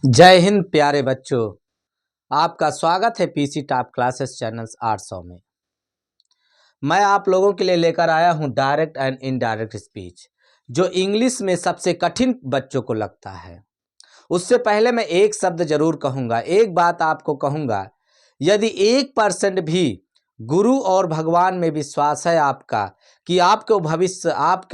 जय हिंद प्यारे बच्चों, आपका स्वागत है पीसी टॉप क्लासेस चैनल्स 800 में। मैं आप लोगों के लिए लेकर आया हूं डायरेक्ट एंड इनडायरेक्ट स्पीच, जो इंग्लिश में सबसे कठिन बच्चों को लगता है। उससे पहले मैं एक शब्द जरूर कहूँगा, एक बात आपको कहूँगा, यदि 1% भी गुरु और भगवान में विश्वास है आपका कि आपका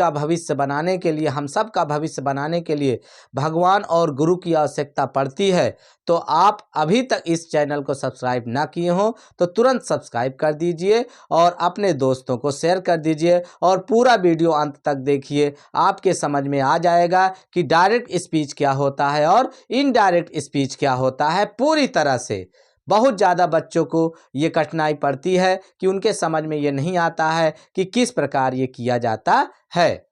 भविष्य बनाने के लिए, हम सब का भविष्य बनाने के लिए भगवान और गुरु की आवश्यकता पड़ती है, तो आप अभी तक इस चैनल को सब्सक्राइब ना किए हो तो तुरंत सब्सक्राइब कर दीजिए और अपने दोस्तों को शेयर कर दीजिए और पूरा वीडियो अंत तक देखिए। आपके समझ में आ जाएगा कि डायरेक्ट स्पीच क्या होता है और इनडायरेक्ट स्पीच क्या होता है। पूरी तरह से बहुत ज़्यादा बच्चों को ये कठिनाई पड़ती है कि उनके समझ में ये नहीं आता है कि किस प्रकार ये किया जाता है।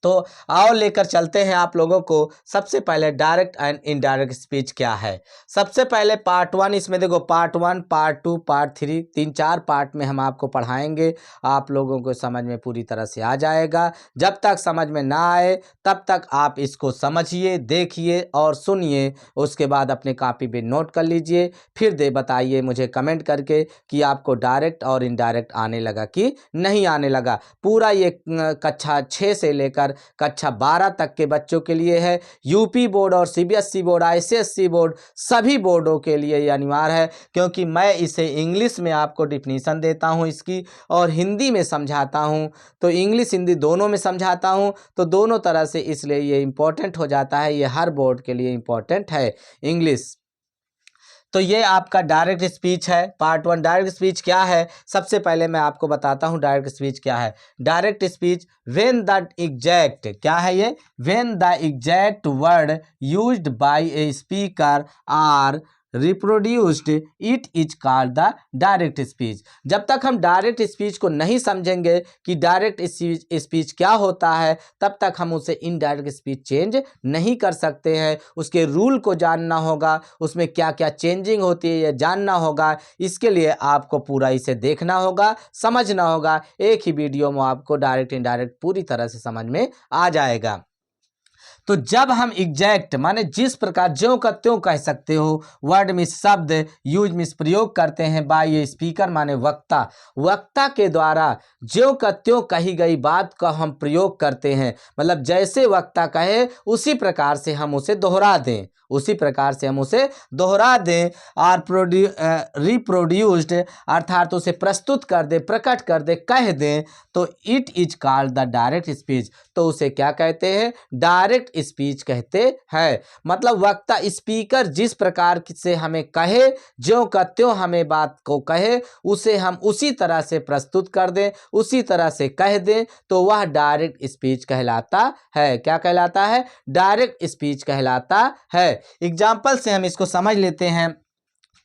तो आओ लेकर चलते हैं आप लोगों को। सबसे पहले डायरेक्ट एंड इनडायरेक्ट स्पीच क्या है। सबसे पहले पार्ट 1, इसमें देखो पार्ट 1, पार्ट 2, पार्ट 3, 3-4 पार्ट में हम आपको पढ़ाएंगे। आप लोगों को समझ में पूरी तरह से आ जाएगा। जब तक समझ में ना आए तब तक आप इसको समझिए, देखिए और सुनिए। उसके बाद अपने कॉपी पे नोट कर लीजिए, फिर बताइए मुझे कमेंट करके कि आपको डायरेक्ट और इनडायरेक्ट आने लगा कि नहीं आने लगा। पूरा ये कक्षा 6 से लेकर कक्षा 12 तक के बच्चों के लिए है। यूपी बोर्ड और सीबीएसई बोर्ड, आईसीएसई बोर्ड, सभी बोर्डों के लिए ये अनिवार्य है, क्योंकि मैं इसे इंग्लिश में आपको डिफिनीशन देता हूं इसकी और हिंदी में समझाता हूं। तो इंग्लिश हिंदी दोनों में समझाता हूं, तो दोनों तरह से इसलिए ये इम्पोर्टेंट हो जाता है। ये हर बोर्ड के लिए इम्पोर्टेंट है इंग्लिश। तो ये आपका डायरेक्ट स्पीच है। पार्ट 1 डायरेक्ट स्पीच क्या है। सबसे पहले मैं आपको बताता हूँ डायरेक्ट स्पीच क्या है। Direct speech when the exact, क्या है ये, when the exact word used by a speaker are reproduced it is called the direct speech. जब तक हम डायरेक्ट स्पीच को नहीं समझेंगे कि डायरेक्ट स्पीच क्या होता है, तब तक हम उसे इनडायरेक्ट स्पीच चेंज नहीं कर सकते हैं। उसके रूल को जानना होगा, उसमें क्या क्या चेंजिंग होती है ये जानना होगा। इसके लिए आपको पूरा इसे देखना होगा, समझना होगा। एक ही वीडियो में आपको डायरेक्ट इनडायरेक्ट पूरी तरह से समझ में आ जाएगा। तो जब हम एग्जैक्ट माने जिस प्रकार ज्यों का त्यों कह सकते हो, वर्ड में शब्द यूज में प्रयोग करते हैं बाय ये स्पीकर माने वक्ता, वक्ता के द्वारा ज्यों का त्यों कही गई बात का हम प्रयोग करते हैं। मतलब जैसे वक्ता कहे उसी प्रकार से हम उसे दोहरा दें, उसी प्रकार से हम उसे दोहरा दें। और रिप्रोड्यूस्ड अर्थात उसे प्रस्तुत कर दे, प्रकट कर दे, कह दें, तो it is called the direct speech. तो उसे क्या कहते हैं, डायरेक्ट स्पीच कहते हैं। मतलब वक्ता स्पीकर जिस प्रकार से हमें कहे, ज्यों का त्यों हमें बात को कहे, उसे हम उसी तरह से प्रस्तुत कर दें, उसी तरह से कह दें, तो वह डायरेक्ट स्पीच कहलाता है। क्या कहलाता है, डायरेक्ट स्पीच कहलाता है। एग्जाम्पल से हम इसको समझ लेते हैं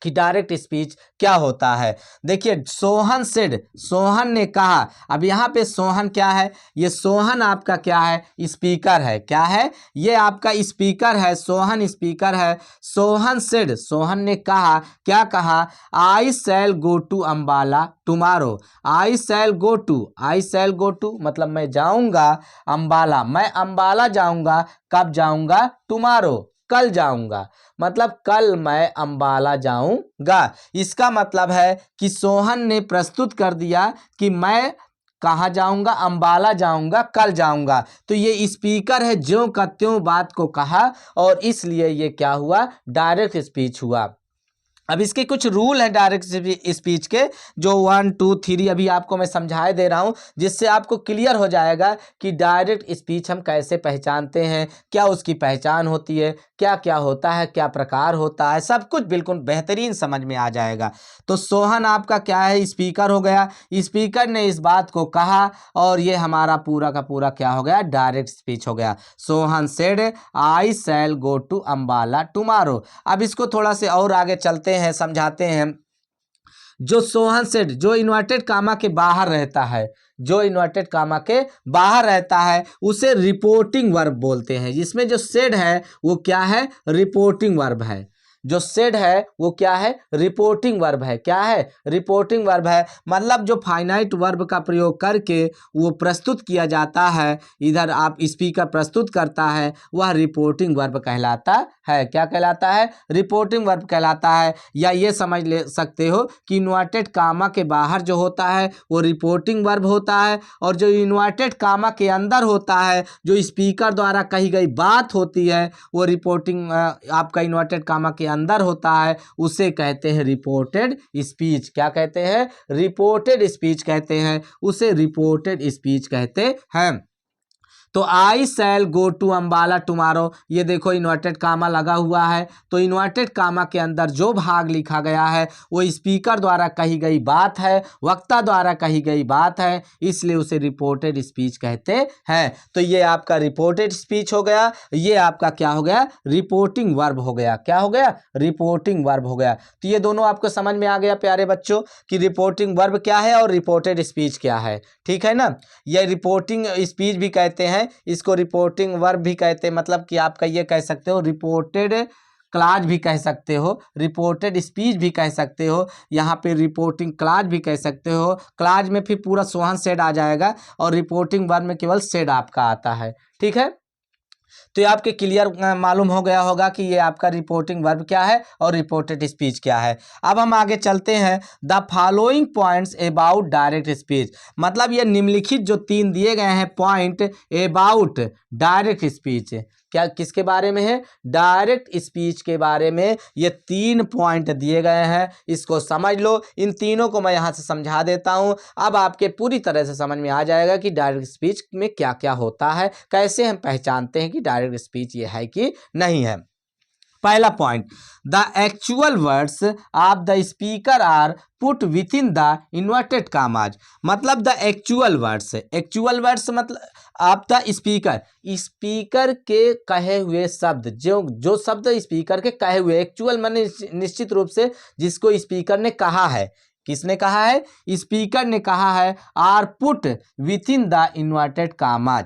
कि डायरेक्ट स्पीच क्या होता है। देखिए सोहन सेड, सोहन ने कहा। अब यहाँ पे सोहन क्या है, ये सोहन आपका क्या है, स्पीकर है। क्या है, ये आपका स्पीकर है, सोहन स्पीकर है। सोहन सेड, सोहन ने कहा, क्या कहा, I shall go to Ambala tomorrow. I shall go to, I shall go to मतलब मैं जाऊंगा अम्बाला, मैं अम्बाला जाऊंगा। कब जाऊंगा, टुमारो, कल जाऊंगा। मतलब कल मैं अम्बाला जाऊंगा। इसका मतलब है कि सोहन ने प्रस्तुत कर दिया कि मैं कहाँ जाऊंगा, अम्बाला जाऊंगा, कल जाऊंगा। तो ये स्पीकर है, ज्यों का त्यों बात को कहा और इसलिए ये क्या हुआ, डायरेक्ट स्पीच हुआ। अब इसके कुछ रूल हैं डायरेक्ट स्पीच के, जो 1, 2, 3 अभी आपको मैं समझाए दे रहा हूं, जिससे आपको क्लियर हो जाएगा कि डायरेक्ट स्पीच हम कैसे पहचानते हैं, क्या उसकी पहचान होती है, क्या क्या होता है, क्या प्रकार होता है, सब कुछ बिल्कुल बेहतरीन समझ में आ जाएगा। तो सोहन आपका क्या है, स्पीकर हो गया। स्पीकर ने इस बात को कहा और ये हमारा पूरा का पूरा क्या हो गया, डायरेक्ट स्पीच हो गया। Sohan said I shall go to Ambala tomorrow. अब इसको थोड़ा से और आगे चलते हैं, समझाते हैं। जो सोहन सेड, जो इन्वर्टेड कामा के बाहर रहता है, जो इन्वर्टेड कामा के बाहर रहता है, उसे रिपोर्टिंग वर्ब बोलते हैं। जिसमें जो सेड है वो क्या है, रिपोर्टिंग वर्ब है। जो सेड है वो क्या है, रिपोर्टिंग वर्ब है। क्या है, रिपोर्टिंग वर्ब है। मतलब जो फाइनाइट वर्ब का प्रयोग करके वो प्रस्तुत किया जाता है, इधर आप स्पीकर प्रस्तुत करता है, वह रिपोर्टिंग वर्ब कहलाता है। क्या कहलाता है? रिपोर्टिंग वर्ब कहलाता है। या ये समझ ले सकते हो कि इन्वर्टेड कामा के बाहर जो होता है वो रिपोर्टिंग वर्ब होता है, और जो इन्वर्टेड कामा के अंदर होता है, जो स्पीकर द्वारा कही गई बात होती है, वो रिपोर्टिंग आपका इन्वर्टेड कामा के अंदर होता है, उसे कहते हैं रिपोर्टेड स्पीच। क्या कहते हैं? रिपोर्टेड स्पीच कहते हैं, उसे रिपोर्टेड स्पीच कहते हैं। तो आई shall go to Ambala tomorrow, ये देखो इन्वर्टेड कामा लगा हुआ है, तो इन्वर्टेड कामा के अंदर जो भाग लिखा गया है वो स्पीकर द्वारा कही गई बात है, वक्ता द्वारा कही गई बात है, इसलिए उसे रिपोर्टेड स्पीच कहते हैं। तो ये आपका रिपोर्टेड स्पीच हो गया, ये आपका क्या हो गया? रिपोर्टिंग वर्ब हो गया। क्या हो गया? रिपोर्टिंग वर्ब हो गया। तो ये दोनों आपको समझ में आ गया प्यारे बच्चों कि रिपोर्टिंग वर्ब क्या है और रिपोर्टेड स्पीच क्या है। ठीक है ना? ये रिपोर्टिंग स्पीच भी कहते हैं, इसको रिपोर्टिंग वर्ब भी कहते हैं, मतलब कि आपका ये कह सकते हो रिपोर्टेड क्लाज भी कह सकते हो, रिपोर्टेड स्पीच भी कह सकते हो, यहाँ पे रिपोर्टिंग क्लाज भी कह सकते हो। क्लाज में फिर पूरा सोहन सेड आ जाएगा और रिपोर्टिंग वर्ब में केवल सेड आपका आता है। ठीक है, तो ये आपके क्लियर मालूम हो गया होगा कि ये आपका रिपोर्टिंग वर्ब क्या है और रिपोर्टेड स्पीच क्या है। अब हम आगे चलते हैं। The following points about direct speech, मतलब ये निम्नलिखित जो 3 दिए गए हैं पॉइंट अबाउट डायरेक्ट स्पीच, क्या किसके बारे में है? डायरेक्ट स्पीच के बारे में ये 3 पॉइंट दिए गए हैं, इसको समझ लो। इन तीनों को मैं यहाँ से समझा देता हूँ, अब आपके पूरी तरह से समझ में आ जाएगा कि डायरेक्ट स्पीच में क्या क्या होता है, कैसे हम पहचानते हैं कि डायरेक्ट स्पीच ये है कि नहीं है। पहला point, the actual words of the speaker are put within the inverted commas, मतलब द एक्चुअल वर्ड्स मतलब आप द स्पीकर के कहे हुए शब्द, जो शब्द स्पीकर के कहे हुए, एक्चुअल माने निश्चित रूप से जिसको स्पीकर ने कहा है। किसने कहा है? स्पीकर ने कहा है। Are put within the inverted commas,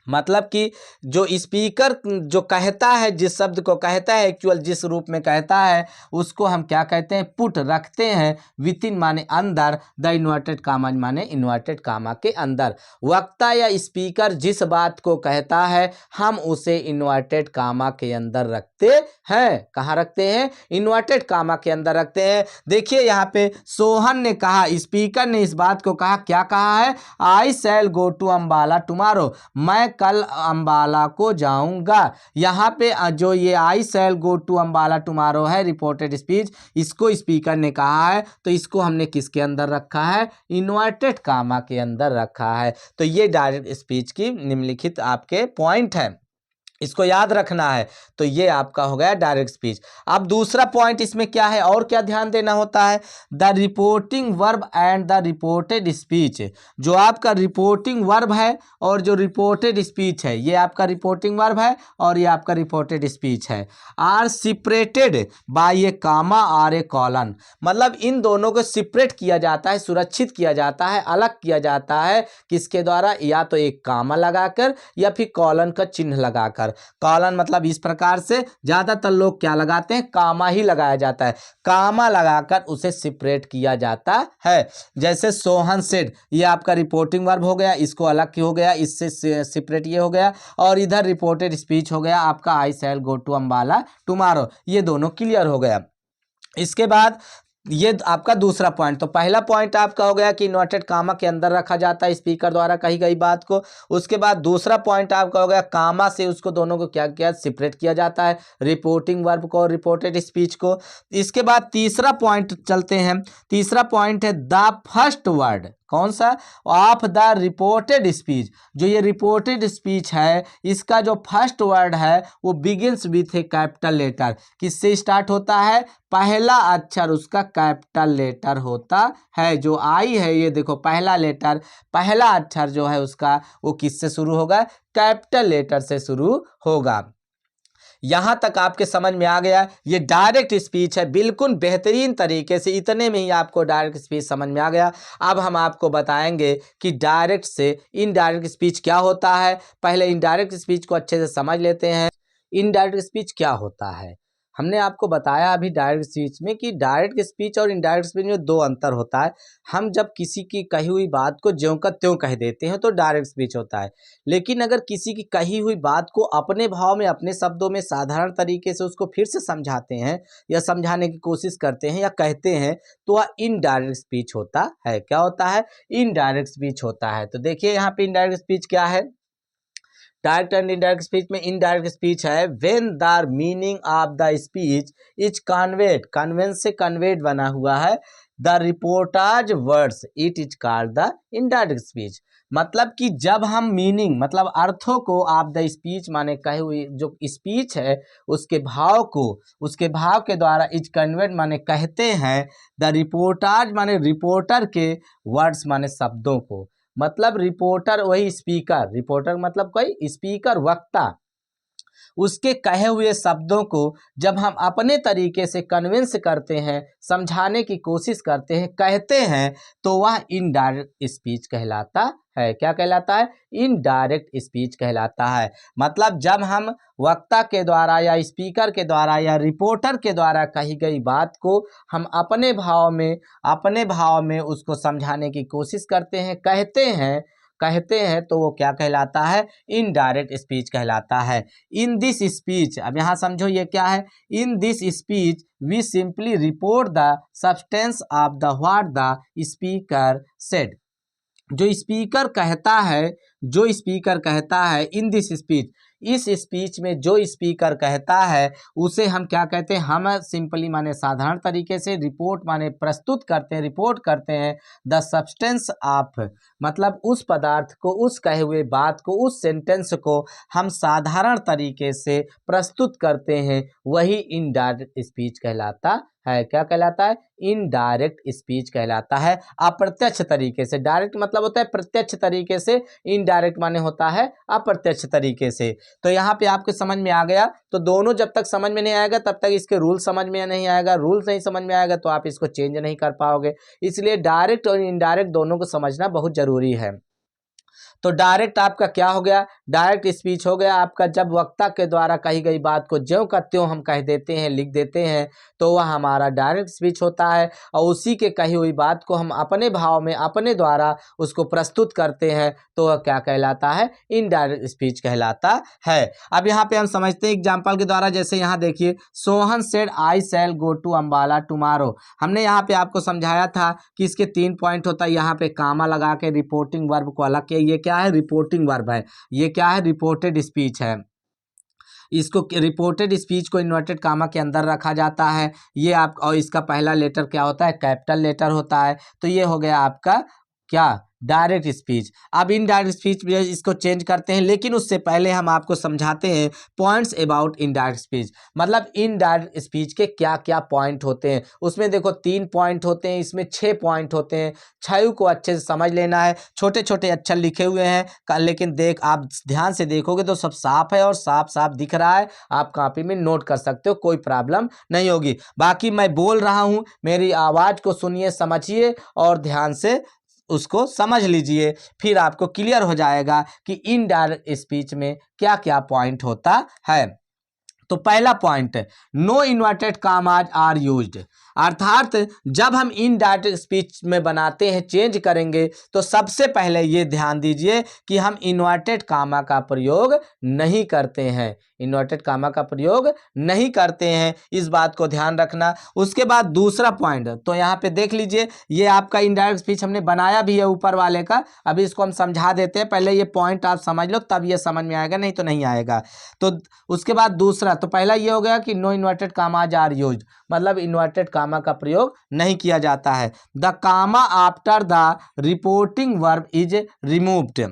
मतलब कि जो स्पीकर जो कहता है, जिस शब्द को कहता है, एक्चुअल जिस रूप में कहता है, उसको हम क्या कहते हैं? पुट रखते हैं, विथ इन माने अंदर, द इन्वर्टेड कामा माने इन्वर्टेड कामा के अंदर। वक्ता या स्पीकर जिस बात को कहता है हम उसे इन्वर्टेड कामा के अंदर रखते हैं। कहाँ रखते हैं? इन्वर्टेड कामा के अंदर रखते हैं। देखिए यहाँ पे सोहन ने कहा, स्पीकर ने इस बात को कहा, क्या कहा है? आई shall go to Ambala tomorrow, मैं कल अम्बाला को जाऊंगा। यहाँ पे जो ये आई shall go to Ambala tomorrow है रिपोर्टेड स्पीच, इसको स्पीकर ने कहा है, तो इसको हमने किसके अंदर रखा है? इन्वर्टेड कामा के अंदर रखा है। तो ये डायरेक्ट स्पीच की निम्नलिखित आपके पॉइंट है, इसको याद रखना है। तो ये आपका हो गया डायरेक्ट स्पीच। अब दूसरा पॉइंट इसमें क्या है और क्या ध्यान देना होता है? The reporting verb and the reported speech, जो आपका रिपोर्टिंग वर्ब है और जो रिपोर्टेड स्पीच है, ये आपका रिपोर्टिंग वर्ब है और ये आपका रिपोर्टेड स्पीच है, आर सेपरेटेड बाय ए कामा और ए कॉलन, मतलब इन दोनों को सेपरेट किया जाता है, सुरक्षित किया जाता है, अलग किया जाता है, किसके द्वारा? या तो एक कामा लगाकर या फिर कॉलन का चिन्ह लगाकर। कॉलन मतलब इस प्रकार से, ज्यादातर लोग क्या लगाते हैं? कामा ही लगाया जाता है, कामा लगाकर उसे सेपरेट किया जाता है। जैसे सोहन सेड, ये आपका रिपोर्टिंग वर्ब हो गया, इसको अलग हो गया, इससे सेपरेट ये हो गया, और इधर रिपोर्टेड स्पीच हो गया आपका आई shall go to Ambala tomorrow, ये दोनों क्लियर हो गया। इसके बाद ये आपका दूसरा पॉइंट, तो पहला पॉइंट आपका हो गया कि इन्वर्टेड कामा के अंदर रखा जाता है स्पीकर द्वारा कही गई बात को। उसके बाद दूसरा पॉइंट आपका हो गया कामा से उसको दोनों को क्या क्या सेपरेट किया जाता है, रिपोर्टिंग वर्ब को और रिपोर्टेड स्पीच को। इसके बाद तीसरा पॉइंट चलते हैं। तीसरा पॉइंट है द फर्स्ट वर्ड, कौन सा? ऑफ द रिपोर्टेड स्पीच, जो ये रिपोर्टेड स्पीच है इसका जो फर्स्ट वर्ड है वो begins with a capital letter, किससे स्टार्ट होता है? पहला अक्षर उसका कैपिटल लेटर होता है। जो आई है ये देखो पहला लेटर, पहला अक्षर जो है उसका वो किससे शुरू होगा? कैपिटल लेटर से शुरू होगा। यहाँ तक आपके समझ में आ गया, ये डायरेक्ट स्पीच है, बिल्कुल बेहतरीन तरीके से, इतने में ही आपको डायरेक्ट स्पीच समझ में आ गया। अब हम आपको बताएंगे कि डायरेक्ट से इनडायरेक्ट स्पीच क्या होता है। पहले इनडायरेक्ट स्पीच को अच्छे से समझ लेते हैं। इनडायरेक्ट स्पीच क्या होता है? हमने आपको बताया अभी डायरेक्ट स्पीच में कि डायरेक्ट स्पीच और इनडायरेक्ट स्पीच में दो अंतर होता है। हम जब किसी की कही हुई बात को ज्यों का त्यों कह देते हैं तो डायरेक्ट स्पीच होता है, लेकिन अगर किसी की कही हुई बात को अपने भाव में, अपने शब्दों में साधारण तरीके से उसको फिर से समझाते हैं या समझाने की कोशिश करते हैं या कहते हैं तो वह इनडायरेक्ट स्पीच होता है। क्या होता है? इनडायरेक्ट स्पीच होता है। तो देखिए यहाँ पे इनडायरेक्ट स्पीच क्या है। डायरेक्ट एंड इनडायरेक्ट स्पीच में इनडायरेक्ट स्पीच है when the meaning of the speech is conveyed, conveys से कन्वेड बना हुआ है, the reporter's words it is called the indirect speech. मतलब कि जब हम मीनिंग मतलब अर्थों को ऑफ द स्पीच माने कहे हुई जो स्पीच है उसके भाव को, उसके भाव के द्वारा इज कन्वेड माने कहते हैं, द रिपोर्टाज माने रिपोर्टर के, वर्ड्स माने शब्दों को। मतलब रिपोर्टर वही स्पीकर, रिपोर्टर मतलब कोई स्पीकर, वक्ता, उसके कहे हुए शब्दों को जब हम अपने तरीके से कन्विंस करते हैं, समझाने की कोशिश करते हैं, कहते हैं तो वह इनडायरेक्ट स्पीच कहलाता है। क्या कहलाता है? इनडायरेक्ट स्पीच कहलाता है। मतलब जब हम वक्ता के द्वारा या स्पीकर के द्वारा या रिपोर्टर के द्वारा कही गई बात को हम अपने भाव में उसको समझाने की कोशिश करते हैं, कहते हैं तो वो क्या कहलाता है? इनडायरेक्ट स्पीच कहलाता है। इन दिस स्पीच, अब यहाँ समझो ये क्या है। In this speech we simply report the substance of the what the speaker said. जो स्पीकर कहता है इन दिस स्पीच, इस स्पीच में जो स्पीकर कहता है उसे हम क्या कहते हैं? हम सिंपली माने साधारण तरीके से, रिपोर्ट माने प्रस्तुत करते हैं, रिपोर्ट करते हैं, द सब्सटेंस ऑफ मतलब उस पदार्थ को, उस कहे हुए बात को, उस सेंटेंस को हम साधारण तरीके से प्रस्तुत करते हैं, वही इनडायरेक्ट स्पीच कहलाता है। क्या कहलाता है? इनडायरेक्ट स्पीच कहलाता है। अप्रत्यक्ष तरीके से, डायरेक्ट मतलब होता है प्रत्यक्ष तरीके से, इनडायरेक्ट माने होता है अप्रत्यक्ष तरीके से। तो यहाँ पे आपके समझ में आ गया। तो दोनों जब तक समझ में नहीं आएगा तब तक इसके रूल समझ में नहीं आएगा, रूल्स नहीं समझ में आएगा तो आप इसको चेंज नहीं कर पाओगे। इसलिए डायरेक्ट और इनडायरेक्ट दोनों को समझना बहुत जरूरी है। तो डायरेक्ट आपका क्या हो गया? डायरेक्ट स्पीच हो गया आपका जब वक्ता के द्वारा कही गई बात को ज्यों का त्यों हम कह देते हैं, लिख देते हैं, तो वह हमारा डायरेक्ट स्पीच होता है। और उसी के कही हुई बात को हम अपने भाव में, अपने द्वारा उसको प्रस्तुत करते हैं तो वह क्या कहलाता है? इनडायरेक्ट स्पीच कहलाता है। अब यहाँ पे हम समझते हैं एग्जाम्पल के द्वारा। जैसे यहाँ देखिए, Sohan said I shall go to Ambala tomorrow. हमने यहाँ पे आपको समझाया था कि इसके 3 पॉइंट होता है। यहाँ पे कामा लगा के रिपोर्टिंग वर्ब को अलग किया। ये क्या है? रिपोर्टिंग वर्ब है। ये क्या है? रिपोर्टेड स्पीच है। इसको रिपोर्टेड स्पीच को इन्वर्टेड कामा के अंदर रखा जाता है। ये आप, और इसका पहला लेटर क्या होता है? कैपिटल लेटर होता है। तो ये हो गया आपका क्या? Direct speech. अब इनडायरेक्ट स्पीच में इसको चेंज करते हैं, लेकिन उससे पहले हम आपको समझाते हैं पॉइंट्स अबाउट इनडायरेक्ट स्पीच। मतलब इनडायरेक्ट स्पीच के क्या क्या पॉइंट होते हैं। उसमें देखो 3 पॉइंट होते हैं, इसमें 6 पॉइंट होते हैं। 6 को अच्छे से समझ लेना है। छोटे छोटे अक्षर लिखे हुए हैं, लेकिन आप ध्यान से देखोगे तो सब साफ है और साफ साफ दिख रहा है। आप कॉपी में नोट कर सकते हो, कोई प्रॉब्लम नहीं होगी। बाकी मैं बोल रहा हूँ, मेरी आवाज़ को सुनिए, समझिए और ध्यान से उसको समझ लीजिए, फिर आपको क्लियर हो जाएगा कि इनडायरेक्ट स्पीच में क्या क्या पॉइंट होता है। तो पहला point, no inverted commas are used. अर्थात जब हम इनडायरेक्ट स्पीच में बनाते हैं, चेंज करेंगे, तो सबसे पहले ये ध्यान दीजिए कि हम इन्वर्टेड कामा का प्रयोग नहीं करते हैं। इन्वर्टेड कामा का प्रयोग नहीं करते हैं, इस बात को ध्यान रखना। उसके बाद दूसरा पॉइंट, तो यहाँ पे देख लीजिए, ये आपका इनडायरेक्ट स्पीच हमने बनाया भी है ऊपर वाले का। अभी इसको हम समझा देते हैं, पहले ये पॉइंट आप समझ लो तब ये समझ में आएगा, नहीं तो नहीं आएगा। तो उसके बाद दूसरा, तो पहला ये हो गया कि no inverted commas are used, मतलब इन्वर्टेड कामा का प्रयोग नहीं किया जाता है। The comma after the reporting verb is removed.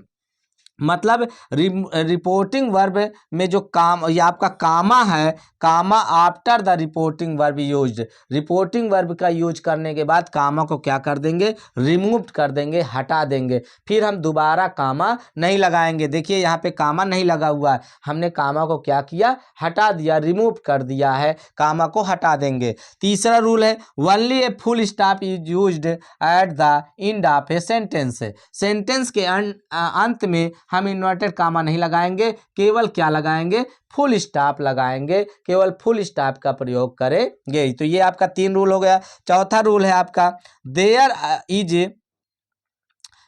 मतलब रिपोर्टिंग वर्ब में जो काम, ये आपका कामा है, comma after the reporting verb used. Reporting verb का यूज करने के बाद कामा को क्या कर देंगे? रिमूव कर देंगे, हटा देंगे। फिर हम दोबारा कामा नहीं लगाएंगे। देखिए यहाँ पे कामा नहीं लगा हुआ है, हमने कामा को क्या किया? हटा दिया, रिमूव कर दिया है, कामा को हटा देंगे। तीसरा रूल है, only a full stop is used at the end of a sentence. Sentence के अंत में हम इन्वर्टेड कामा नहीं लगाएंगे, केवल क्या लगाएंगे, फुल स्टॉप लगाएंगे, केवल फुल स्टॉप का प्रयोग करेंगे। तो ये आपका 3 रूल हो गया। चौथा रूल है आपका there is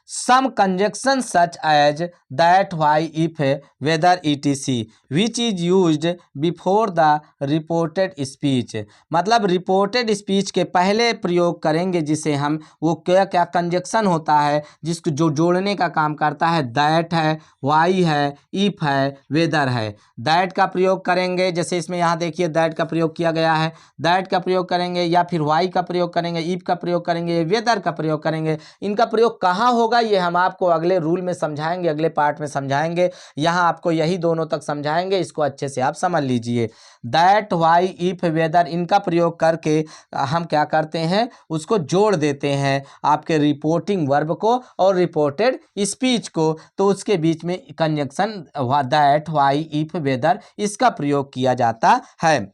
some conjunction such as that, why, if, whether, etc which is used before the reported speech। मतलब रिपोर्टेड स्पीच के पहले प्रयोग करेंगे जिसे हम, वो क्या क्या कंजक्शन होता है जिसको जो जोड़ने का काम करता है, दैट है, वाई है, इफ है, वेदर है। दैट का प्रयोग करेंगे, जैसे इसमें यहाँ देखिए दैट का प्रयोग किया गया है, दैट का प्रयोग करेंगे या फिर वाई का प्रयोग करेंगे, इफ का प्रयोग करेंगे, वेदर का प्रयोग करेंगे। इनका प्रयोग कहाँ होगा ये हम आपको अगले रूल में समझाएंगे, अगले पार्ट में समझाएंगे। यहाँ आपको यही दोनों तक समझाएंगे, इसको अच्छे से आप समझ लीजिए। दैट, वाई, इफ, वेदर, इनका प्रयोग करके हम क्या करते हैं, उसको जोड़ देते हैं आपके रिपोर्टिंग वर्ब को और रिपोर्टेड स्पीच को। तो उसके बीच में conjunction that, why, if, whether इसका प्रयोग किया जाता है।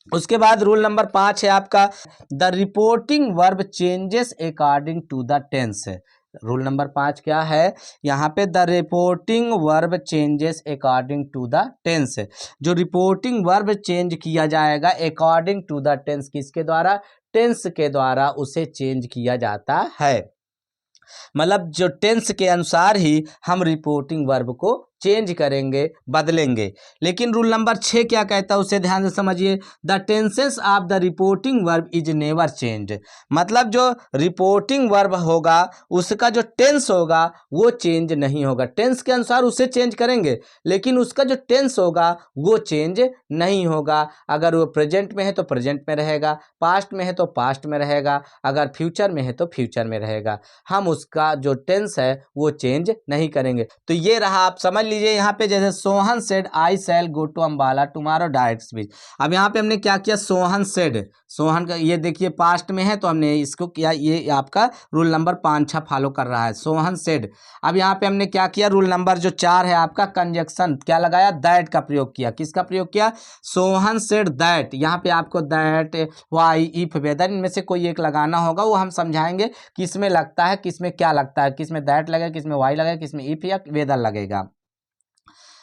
उसके बाद रूल नंबर 5 है आपका the reporting verb changes according to the tense. Rule number 5 क्या है यहाँ पे, the reporting verb changes according to the tense. जो रिपोर्टिंग वर्ब चेंज किया जाएगा अकॉर्डिंग टू द टेंस, किसके द्वारा, टेंस के द्वारा उसे चेंज किया जाता है। मतलब जो टेंस के अनुसार ही हम रिपोर्टिंग वर्ब को चेंज करेंगे, बदलेंगे। लेकिन रूल नंबर 6 क्या कहता है उसे ध्यान से समझिए, the tenses of the reporting verb is never change. मतलब जो रिपोर्टिंग वर्ब होगा उसका जो टेंस होगा वो चेंज नहीं होगा। टेंस के अनुसार उसे चेंज करेंगे लेकिन उसका जो टेंस होगा वो चेंज नहीं होगा। अगर वो प्रेजेंट में है तो प्रेजेंट में रहेगा, पास्ट में है तो पास्ट में रहेगा, अगर फ्यूचर में है तो फ्यूचर में रहेगा। हम उसका जो टेंस है वो चेंज नहीं करेंगे। तो ये रहा, आप समझ लीजिए यहाँ पे जैसे Sohan said I shall go to Ambala tomorrow direct speech. अब यहाँ पे हमने क्या किया, सोहन सेड, सोहन का ये देखिए पास्ट में है तो हमने इसको किया, ये आपका रूल नंबर 5 फॉलो कर रहा है, सोहन सेड। अब यहाँ पे हमने क्या किया, रूल नंबर जो 4 है आपका कंजक्शन क्या लगाया, दैट का प्रयोग किया। किसका प्रयोग किया, सोहन सेड दैट। यहाँ पे आपको दैट, वाई, इफ, वेदर इनमें से कोई एक लगाना होगा, वो हम समझाएंगे किसमें लगता है, किसमें क्या लगता है, किसमें दैट लगेगा, किसमें वाई लगेगा, किसमें इफ या वेदर लगेगा।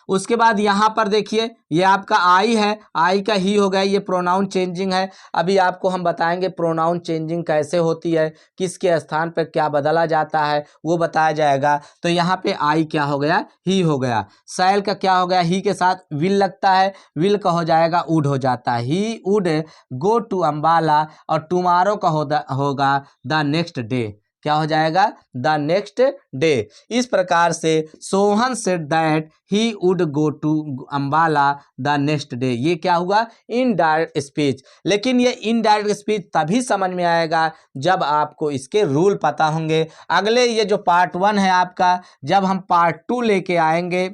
उसके बाद यहाँ पर देखिए ये आपका आई है, आई का ही हो गया, ये प्रोनाउन चेंजिंग है। अभी आपको हम बताएंगे प्रोनाउन चेंजिंग कैसे होती है, किसके स्थान पर क्या बदला जाता है वो बताया जाएगा। तो यहाँ पे आई क्या हो गया, ही हो गया। सैल का क्या हो गया, ही के साथ विल लगता है, विल का हो जाएगा वुड हो जाता है, he would go to Ambala. और टुमारो का होगा द नेक्स्ट डे, क्या हो जाएगा, द नेक्स्ट डे। इस प्रकार से Sohan said that he would go to Ambala the next day, ये क्या हुआ, इनडायरेक्ट स्पीच। लेकिन ये इनडायरेक्ट स्पीच तभी समझ में आएगा जब आपको इसके रूल पता होंगे। अगले ये जो पार्ट 1 है आपका, जब हम पार्ट 2 लेके आएंगे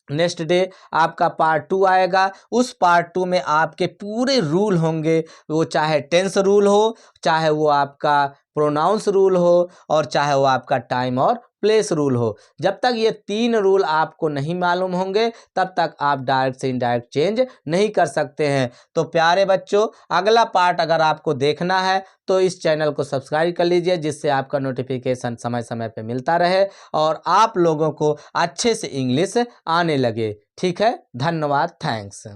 नेक्स्ट डे आपका पार्ट 2 आएगा, उस पार्ट 2 में आपके पूरे रूल होंगे, वो चाहे टेंस रूल हो, चाहे वो आपका प्रोनाउंस रूल हो, और चाहे वो आपका टाइम और प्लेस रूल हो। जब तक ये 3 रूल आपको नहीं मालूम होंगे तब तक आप डायरेक्ट से इनडायरेक्ट चेंज नहीं कर सकते हैं। तो प्यारे बच्चों, अगला पार्ट अगर आपको देखना है तो इस चैनल को सब्सक्राइब कर लीजिए, जिससे आपका नोटिफिकेशन समय समय पे मिलता रहे और आप लोगों को अच्छे से इंग्लिश आने लगे। ठीक है, धन्यवाद, थैंक्स।